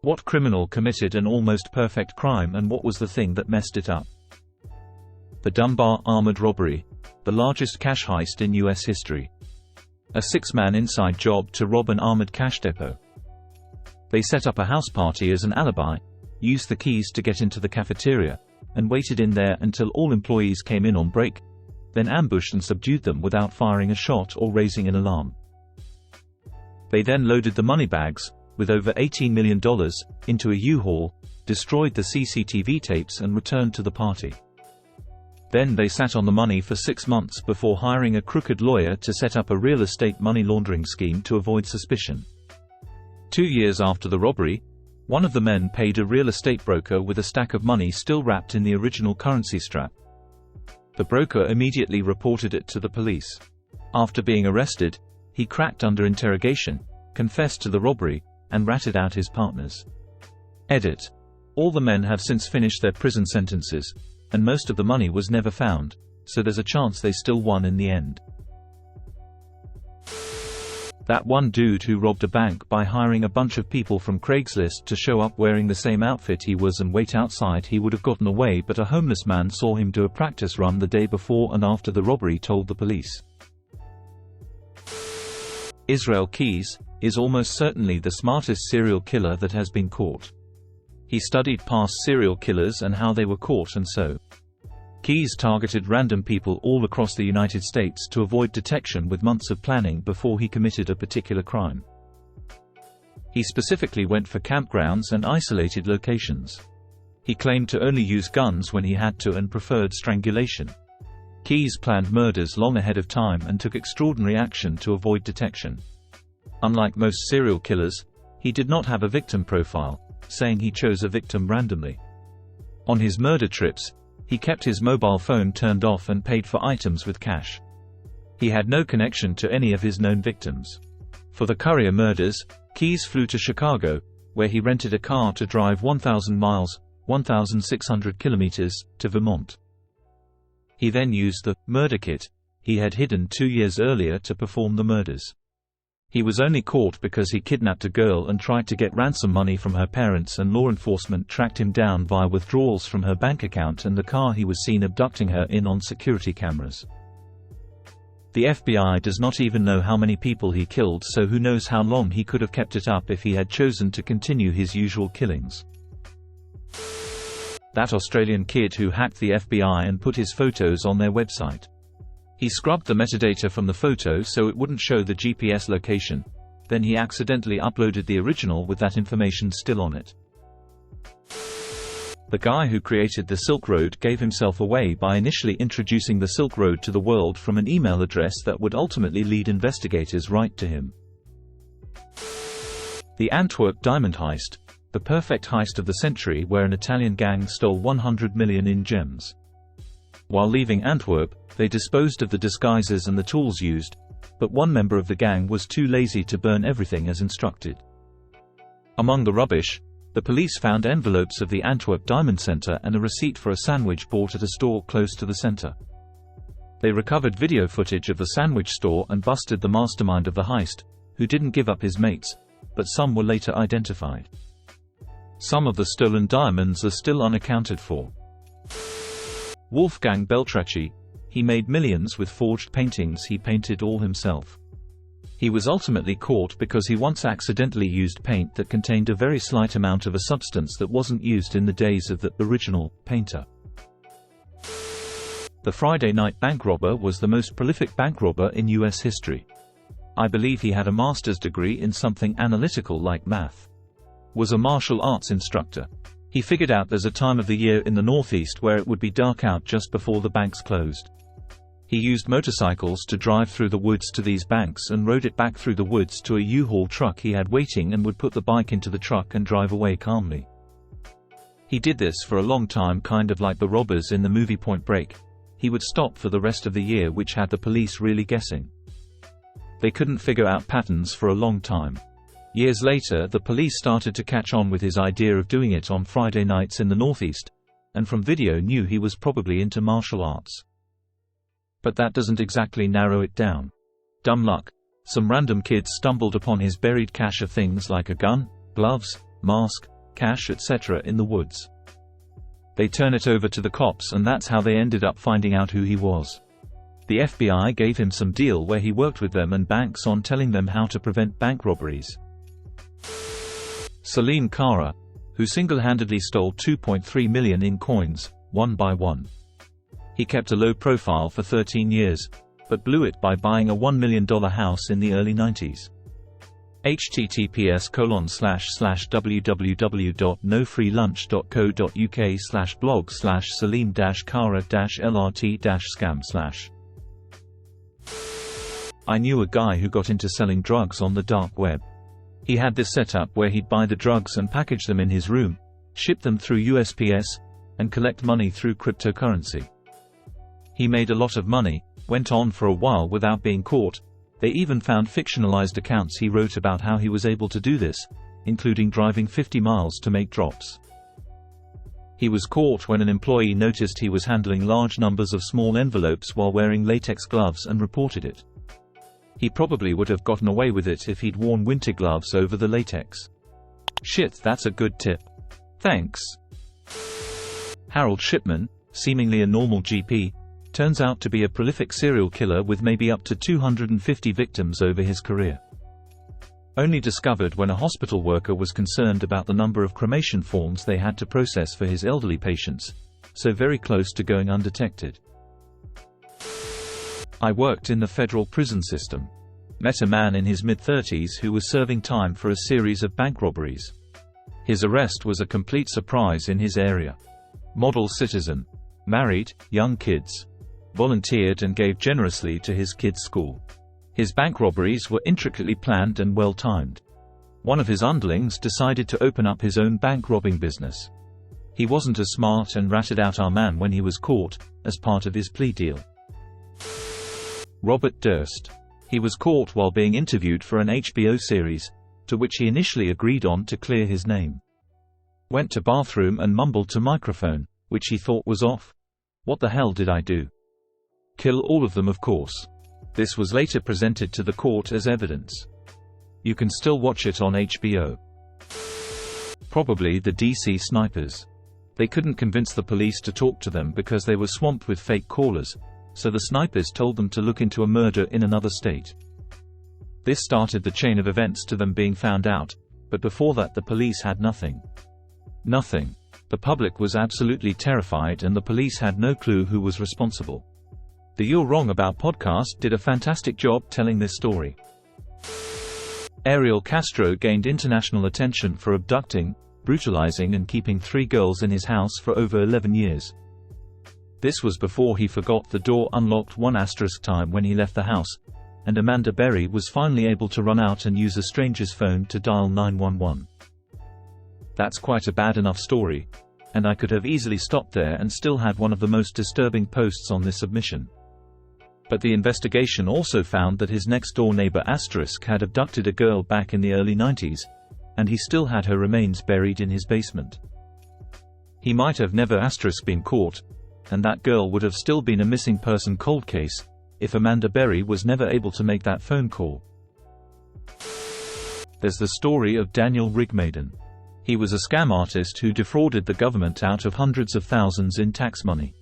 What criminal committed an almost perfect crime, and what was the thing that messed it up? The Dunbar armored robbery, the largest cash heist in U.S. history. A six-man inside job to rob an armored cash depot. They set up a house party as an alibi, used the keys to get into the cafeteria, and waited in there until all employees came in on break, then ambushed and subdued them without firing a shot or raising an alarm. They then loaded the money bags, with over $18 million, into a U-Haul, destroyed the CCTV tapes and returned to the party. Then they sat on the money for 6 months before hiring a crooked lawyer to set up a real estate money laundering scheme to avoid suspicion. 2 years after the robbery, one of the men paid a real estate broker with a stack of money still wrapped in the original currency strap. The broker immediately reported it to the police. After being arrested, he cracked under interrogation, confessed to the robbery, and ratted out his partners. Edit. All the men have since finished their prison sentences, and most of the money was never found, so there's a chance they still won in the end. That one dude who robbed a bank by hiring a bunch of people from Craigslist to show up wearing the same outfit he was and wait outside, he would have gotten away, but a homeless man saw him do a practice run the day before and after the robbery, told the police. Israel Keyes is almost certainly the smartest serial killer that has been caught. He studied past serial killers and how they were caught, and so Keyes targeted random people all across the United States to avoid detection with months of planning before he committed a particular crime. He specifically went for campgrounds and isolated locations. He claimed to only use guns when he had to and preferred strangulation. Keyes planned murders long ahead of time and took extraordinary action to avoid detection. Unlike most serial killers, he did not have a victim profile, saying he chose a victim randomly. On his murder trips, he kept his mobile phone turned off and paid for items with cash. He had no connection to any of his known victims. For the Courier murders, Keyes flew to Chicago, where he rented a car to drive 1,000 miles, 1,600 kilometers, to Vermont. He then used the murder kit he had hidden 2 years earlier to perform the murders. He was only caught because he kidnapped a girl and tried to get ransom money from her parents, and law enforcement tracked him down via withdrawals from her bank account and the car he was seen abducting her in on security cameras. The FBI does not even know how many people he killed, so who knows how long he could have kept it up if he had chosen to continue his usual killings. That Australian kid who hacked the FBI and put his photos on their website. He scrubbed the metadata from the photo so it wouldn't show the GPS location, then he accidentally uploaded the original with that information still on it. The guy who created the Silk Road gave himself away by initially introducing the Silk Road to the world from an email address that would ultimately lead investigators right to him. The Antwerp diamond heist, the perfect heist of the century, where an Italian gang stole 100 million in gems. While leaving Antwerp, they disposed of the disguises and the tools used, but one member of the gang was too lazy to burn everything as instructed. Among the rubbish, the police found envelopes of the Antwerp Diamond Center and a receipt for a sandwich bought at a store close to the center. They recovered video footage of the sandwich store and busted the mastermind of the heist, who didn't give up his mates, but some were later identified. Some of the stolen diamonds are still unaccounted for. Wolfgang Beltracchi, he made millions with forged paintings he painted all himself. He was ultimately caught because he once accidentally used paint that contained a very slight amount of a substance that wasn't used in the days of the original painter. The Friday Night Bank Robber was the most prolific bank robber in US history. I believe he had a master's degree in something analytical like math. Was a martial arts instructor. He figured out there's a time of the year in the Northeast where it would be dark out just before the banks closed. He used motorcycles to drive through the woods to these banks and rode it back through the woods to a U-Haul truck he had waiting, and would put the bike into the truck and drive away calmly. He did this for a long time, kind of like the robbers in the movie Point Break. He would stop for the rest of the year, which had the police really guessing. They couldn't figure out patterns for a long time. Years later, the police started to catch on with his idea of doing it on Friday nights in the Northeast, and from video knew he was probably into martial arts. But that doesn't exactly narrow it down. Dumb luck. Some random kids stumbled upon his buried cache of things like a gun, gloves, mask, cash, etc. in the woods. They turn it over to the cops, and that's how they ended up finding out who he was. The FBI gave him some deal where he worked with them and banks on telling them how to prevent bank robberies. Salim Kara, who single-handedly stole $2.3 million in coins, one by one. He kept a low profile for 13 years, but blew it by buying a $1 million house in the early 90s. https://www.nofreelunch.co.uk/blog/salim-kara-lrt-scam/. I knew a guy who got into selling drugs on the dark web. He had this setup where he'd buy the drugs and package them in his room, ship them through USPS, and collect money through cryptocurrency. He made a lot of money, went on for a while without being caught. They even found fictionalized accounts he wrote about how he was able to do this, including driving 50 miles to make drops. He was caught when an employee noticed he was handling large numbers of small envelopes while wearing latex gloves and reported it. He probably would have gotten away with it if he'd worn winter gloves over the latex. Shit, that's a good tip. Thanks. Harold Shipman, seemingly a normal GP, turns out to be a prolific serial killer with maybe up to 250 victims over his career. Only discovered when a hospital worker was concerned about the number of cremation forms they had to process for his elderly patients, so very close to going undetected. I worked in the federal prison system. Met a man in his mid-30s who was serving time for a series of bank robberies. His arrest was a complete surprise in his area. Model citizen. Married, young kids. Volunteered and gave generously to his kids' school. His bank robberies were intricately planned and well-timed. One of his underlings decided to open up his own bank robbing business. He wasn't as smart and ratted out our man when he was caught, as part of his plea deal. Robert Durst. He was caught while being interviewed for an HBO series, to which he initially agreed on to clear his name. Went to bathroom and mumbled to microphone, which he thought was off. What the hell did I do? Kill all of them, of course. This was later presented to the court as evidence. You can still watch it on HBO. Probably the DC snipers. They couldn't convince the police to talk to them because they were swamped with fake callers, so the snipers told them to look into a murder in another state. This started the chain of events to them being found out, but before that the police had nothing. Nothing. The public was absolutely terrified and the police had no clue who was responsible. The You're Wrong About podcast did a fantastic job telling this story. Ariel Castro gained international attention for abducting, brutalizing and keeping 3 girls in his house for over 11 years. This was before he forgot the door unlocked one * time when he left the house, and Amanda Berry was finally able to run out and use a stranger's phone to dial 911. That's quite a bad enough story, and I could have easily stopped there and still had one of the most disturbing posts on this submission. But the investigation also found that his next-door neighbor * had abducted a girl back in the early 90s, and he still had her remains buried in his basement. He might have never * been caught, and that girl would have still been a missing person cold case, if Amanda Berry was never able to make that phone call. There's the story of Daniel Rigmaiden. He was a scam artist who defrauded the government out of hundreds of thousands in tax money.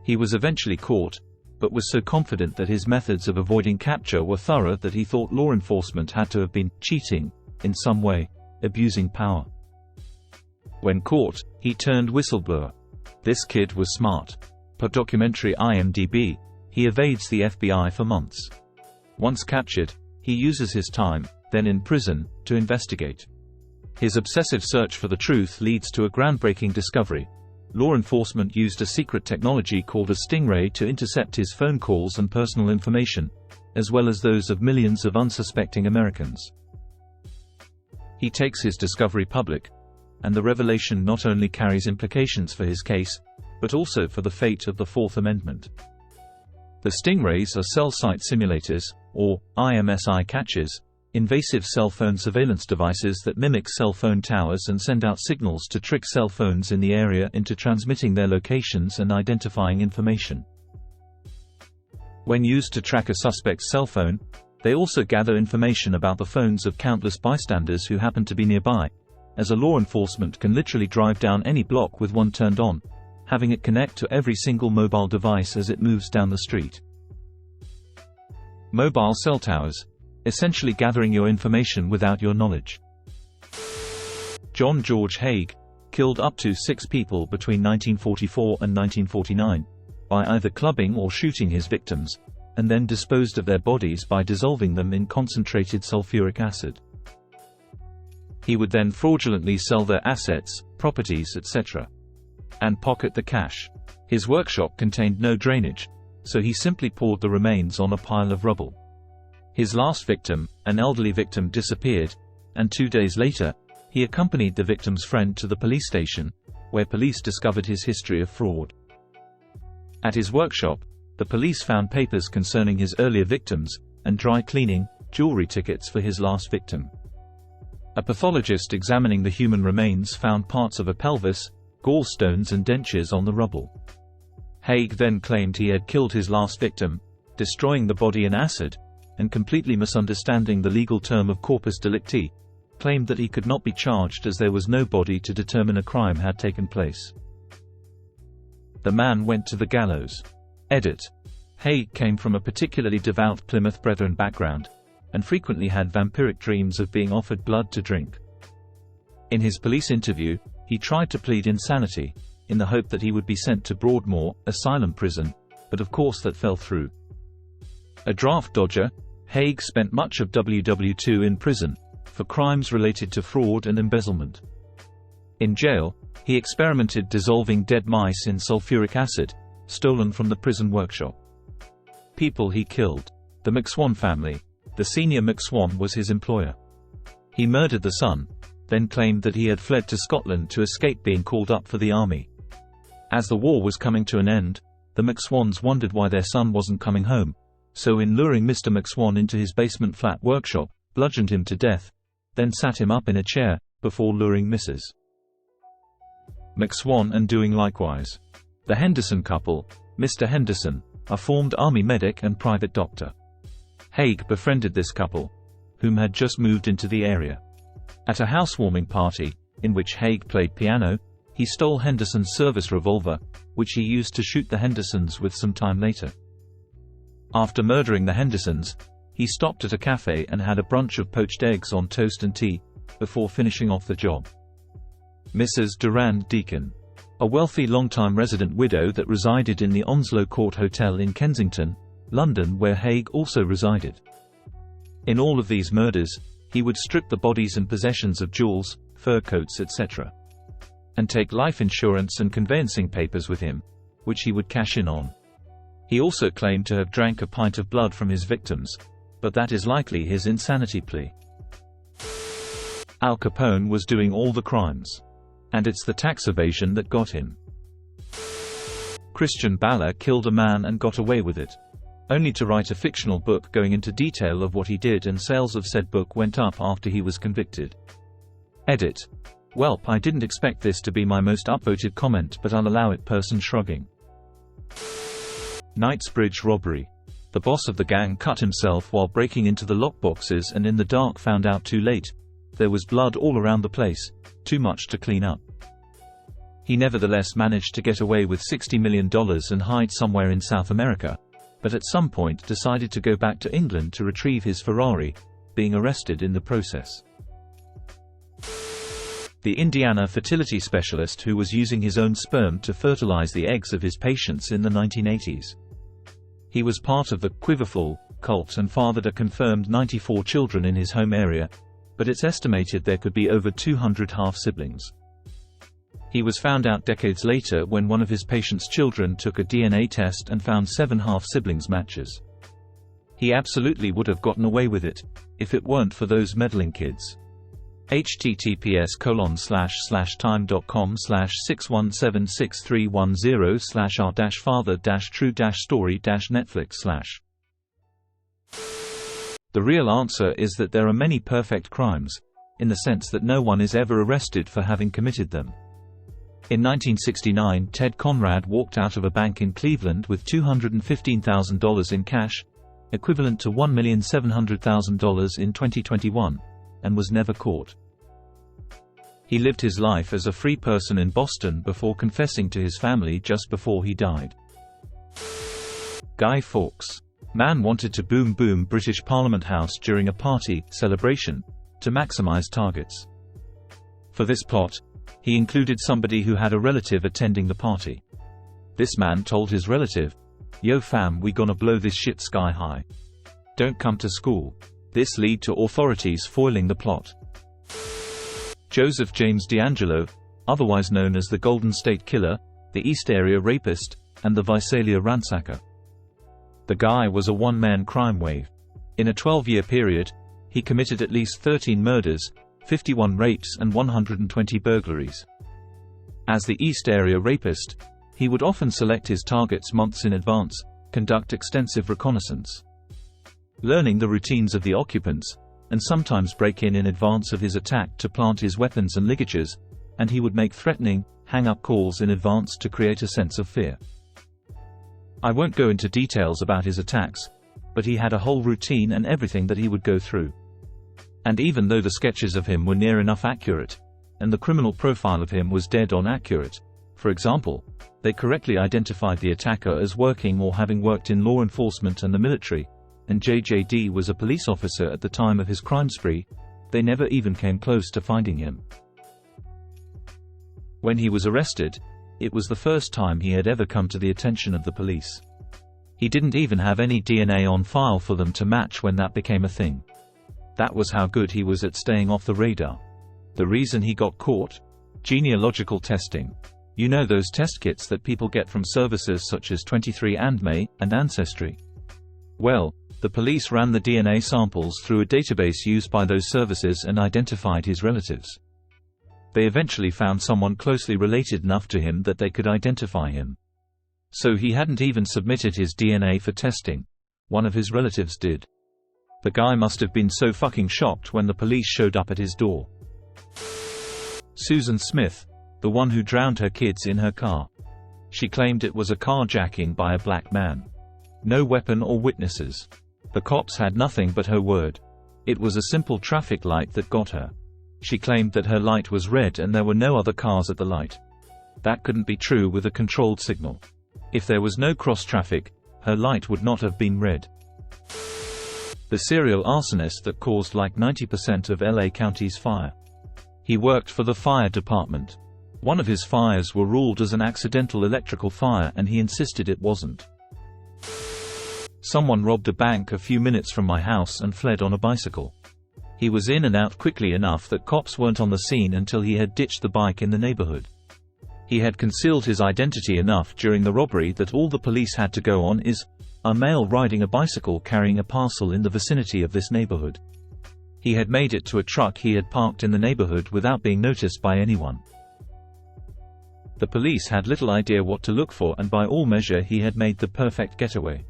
He was eventually caught, but was so confident that his methods of avoiding capture were thorough that he thought law enforcement had to have been cheating, in some way, abusing power. When caught, he turned whistleblower. This kid was smart. Per documentary IMDb, he evades the FBI for months. Once captured, he uses his time, then in prison, to investigate. His obsessive search for the truth leads to a groundbreaking discovery. Law enforcement used a secret technology called a stingray to intercept his phone calls and personal information, as well as those of millions of unsuspecting Americans. He takes his discovery public, and the revelation not only carries implications for his case, but also for the fate of the Fourth Amendment. The stingrays are cell site simulators, or IMSI catchers, invasive cell phone surveillance devices that mimic cell phone towers and send out signals to trick cell phones in the area into transmitting their locations and identifying information. When used to track a suspect's cell phone, they also gather information about the phones of countless bystanders who happen to be nearby, as a law enforcement can literally drive down any block with one turned on, having it connect to every single mobile device as it moves down the street. Mobile cell towers, essentially gathering your information without your knowledge. John George Haigh killed up to 6 people between 1944 and 1949, by either clubbing or shooting his victims, and then disposed of their bodies by dissolving them in concentrated sulfuric acid. He would then fraudulently sell their assets, properties, etc., and pocket the cash. His workshop contained no drainage, so he simply poured the remains on a pile of rubble. His last victim, an elderly victim, disappeared, and 2 days later, he accompanied the victim's friend to the police station, where police discovered his history of fraud. At his workshop, the police found papers concerning his earlier victims, and dry cleaning, jewelry tickets for his last victim. A pathologist examining the human remains found parts of a pelvis, gallstones and dentures on the rubble. Haigh then claimed he had killed his last victim, destroying the body in acid, and completely misunderstanding the legal term of corpus delicti, claimed that he could not be charged as there was no body to determine a crime had taken place. The man went to the gallows. Edit. Haigh came from a particularly devout Plymouth Brethren background, and frequently had vampiric dreams of being offered blood to drink. In his police interview, he tried to plead insanity, in the hope that he would be sent to Broadmoor asylum prison, but of course that fell through. A draft dodger, Haigh spent much of WW2 in prison, for crimes related to fraud and embezzlement. In jail, he experimented dissolving dead mice in sulfuric acid, stolen from the prison workshop. People he killed. The McSwan family. The senior McSwan was his employer. He murdered the son, then claimed that he had fled to Scotland to escape being called up for the army. As the war was coming to an end, the McSwans wondered why their son wasn't coming home, so in luring Mr. McSwan into his basement flat workshop, bludgeoned him to death, then sat him up in a chair, before luring Mrs. McSwan and doing likewise. The Henderson couple, Mr. Henderson, a formed army medic and private doctor. Haigh befriended this couple, whom had just moved into the area. At a housewarming party, in which Haigh played piano, he stole Henderson's service revolver, which he used to shoot the Hendersons with some time later. After murdering the Hendersons, he stopped at a cafe and had a brunch of poached eggs on toast and tea, before finishing off the job. Mrs. Durand Deacon, a wealthy long-time resident widow that resided in the Onslow Court Hotel in Kensington, London, where Haigh also resided. In all of these murders, he would strip the bodies and possessions of jewels, fur coats, etc., and take life insurance and conveyancing papers with him, which he would cash in on. He also claimed to have drank a pint of blood from his victims, but that is likely his insanity plea. Al Capone was doing all the crimes. And it's the tax evasion that got him. Christian Bala killed a man and got away with it, only to write a fictional book going into detail of what he did, and sales of said book went up after he was convicted. Edit. Welp, I didn't expect this to be my most upvoted comment, but I'll allow it. Person shrugging. Knightsbridge robbery. The boss of the gang cut himself while breaking into the lockboxes and in the dark found out too late. There was blood all around the place, too much to clean up. He nevertheless managed to get away with $60 million and hide somewhere in South America, but at some point decided to go back to England to retrieve his Ferrari, being arrested in the process. The Indiana fertility specialist who was using his own sperm to fertilize the eggs of his patients in the 1980s. He was part of the Quiverful cult and fathered a confirmed 94 children in his home area, but it's estimated there could be over 200 half-siblings. He was found out decades later when one of his patients' children took a DNA test and found 7 half-siblings matches. He absolutely would have gotten away with it, if it weren't for those meddling kids. https://time.com/6176310/r-father-true-story-netflix/. The real answer is that there are many perfect crimes, in the sense that no one is ever arrested for having committed them. In 1969, Ted Conrad walked out of a bank in Cleveland with $215,000 in cash, equivalent to $1,700,000 in 2021, and was never caught. He lived his life as a free person in Boston before confessing to his family just before he died. Guy Fawkes. Man wanted to boom British Parliament House during a party celebration to maximize targets. For this plot, he included somebody who had a relative attending the party. This man told his relative, "Yo fam, we gonna blow this shit sky high. Don't come to school." This led to authorities foiling the plot. Joseph James D'Angelo, otherwise known as the Golden State Killer, the East Area Rapist, and the Visalia Ransacker. The guy was a one-man crime wave. In a 12-year period, he committed at least 13 murders, 51 rapes and 120 burglaries. As the East Area Rapist, he would often select his targets months in advance, conduct extensive reconnaissance, learning the routines of the occupants, and sometimes break in advance of his attack to plant his weapons and ligatures, and he would make threatening, hang-up calls in advance to create a sense of fear. I won't go into details about his attacks, but he had a whole routine and everything that he would go through. And even though the sketches of him were near enough accurate, and the criminal profile of him was dead-on accurate, for example, they correctly identified the attacker as working or having worked in law enforcement and the military, and JJD was a police officer at the time of his crime spree, they never even came close to finding him. When he was arrested, it was the first time he had ever come to the attention of the police. He didn't even have any DNA on file for them to match when that became a thing. That was how good he was at staying off the radar. The reason he got caught? Genealogical testing. You know those test kits that people get from services such as 23andMe and Ancestry? Well, the police ran the DNA samples through a database used by those services and identified his relatives. They eventually found someone closely related enough to him that they could identify him. So he hadn't even submitted his DNA for testing. One of his relatives did. The guy must have been so fucking shocked when the police showed up at his door. Susan Smith, the one who drowned her kids in her car. She claimed it was a carjacking by a black man. No weapon or witnesses. The cops had nothing but her word. It was a simple traffic light that got her. She claimed that her light was red and there were no other cars at the light. That couldn't be true with a controlled signal. If there was no cross traffic, her light would not have been red. The serial arsonist that caused like 90% of LA County's fire. He worked for the fire department. One of his fires were ruled as an accidental electrical fire and he insisted it wasn't. Someone robbed a bank a few minutes from my house and fled on a bicycle. He was in and out quickly enough that cops weren't on the scene until he had ditched the bike in the neighborhood. He had concealed his identity enough during the robbery that all the police had to go on is a male riding a bicycle carrying a parcel in the vicinity of this neighborhood. He had made it to a truck he had parked in the neighborhood without being noticed by anyone. The police had little idea what to look for, and by all measure he had made the perfect getaway.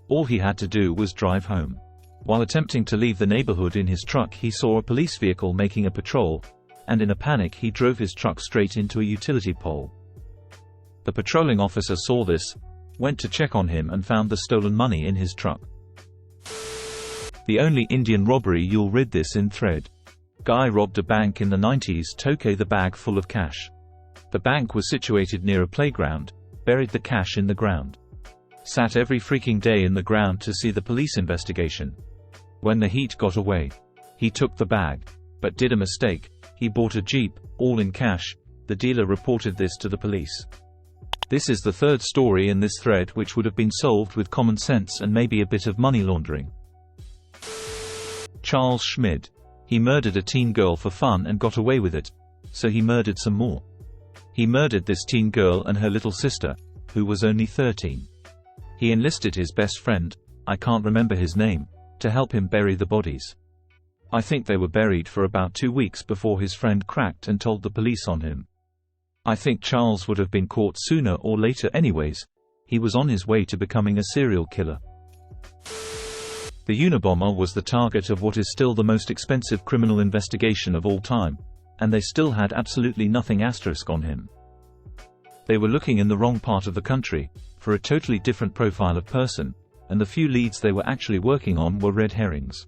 All he had to do was drive home. While attempting to leave the neighborhood in his truck, he saw a police vehicle making a patrol, and in a panic he drove his truck straight into a utility pole. The patrolling officer saw this, went to check on him and found the stolen money in his truck. The only Indian robbery you'll read this in thread. Guy robbed a bank in the 90s, took the bag full of cash. The bank was situated near a playground, buried the cash in the ground. Sat every freaking day in the ground to see the police investigation. When the heat got away, he took the bag, but did a mistake. He bought a Jeep, all in cash. The dealer reported this to the police. This is the third story in this thread which would have been solved with common sense and maybe a bit of money laundering. Charles Schmid. He murdered a teen girl for fun and got away with it, so he murdered some more. He murdered this teen girl and her little sister, who was only 13. He enlisted his best friend, I can't remember his name, to help him bury the bodies. I think they were buried for about 2 weeks before his friend cracked and told the police on him. I think Charles would have been caught sooner or later anyways. He was on his way to becoming a serial killer. The Unabomber was the target of what is still the most expensive criminal investigation of all time, and they still had absolutely nothing asterisk on him. They were looking in the wrong part of the country, for a totally different profile of person, and the few leads they were actually working on were red herrings.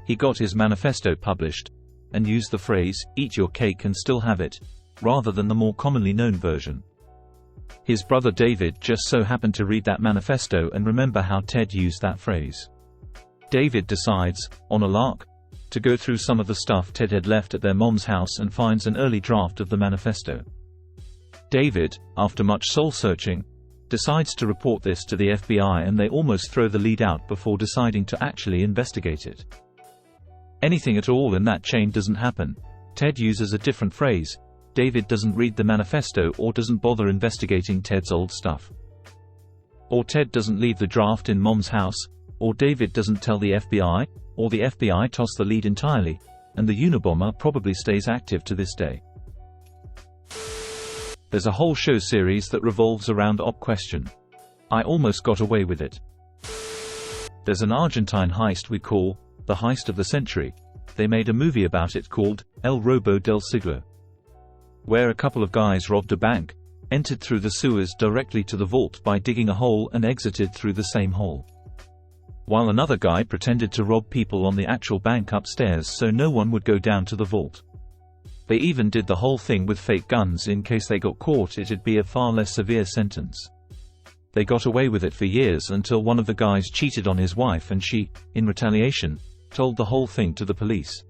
He got his manifesto published, and used the phrase, "eat your cake and still have it," rather than the more commonly known version. His brother David just so happened to read that manifesto and remember how Ted used that phrase. David decides, on a lark, to go through some of the stuff Ted had left at their mom's house and finds an early draft of the manifesto. David, after much soul-searching, decides to report this to the FBI, and they almost throw the lead out before deciding to actually investigate it. Anything at all in that chain doesn't happen. Ted uses a different phrase. David doesn't read the manifesto or doesn't bother investigating Ted's old stuff. Or Ted doesn't leave the draft in Mom's house, or David doesn't tell the FBI, or the FBI toss the lead entirely, and the Unabomber probably stays active to this day. There's a whole show series that revolves around Op question. I almost got away with it. There's an Argentine heist we call the heist of the century. They made a movie about it called El Robo del Siglo, where a couple of guys robbed a bank, entered through the sewers directly to the vault by digging a hole and exited through the same hole, while another guy pretended to rob people on the actual bank upstairs so no one would go down to the vault. They even did the whole thing with fake guns in case they got caught. It'd be a far less severe sentence. They got away with it for years until one of the guys cheated on his wife and she, in retaliation, told the whole thing to the police.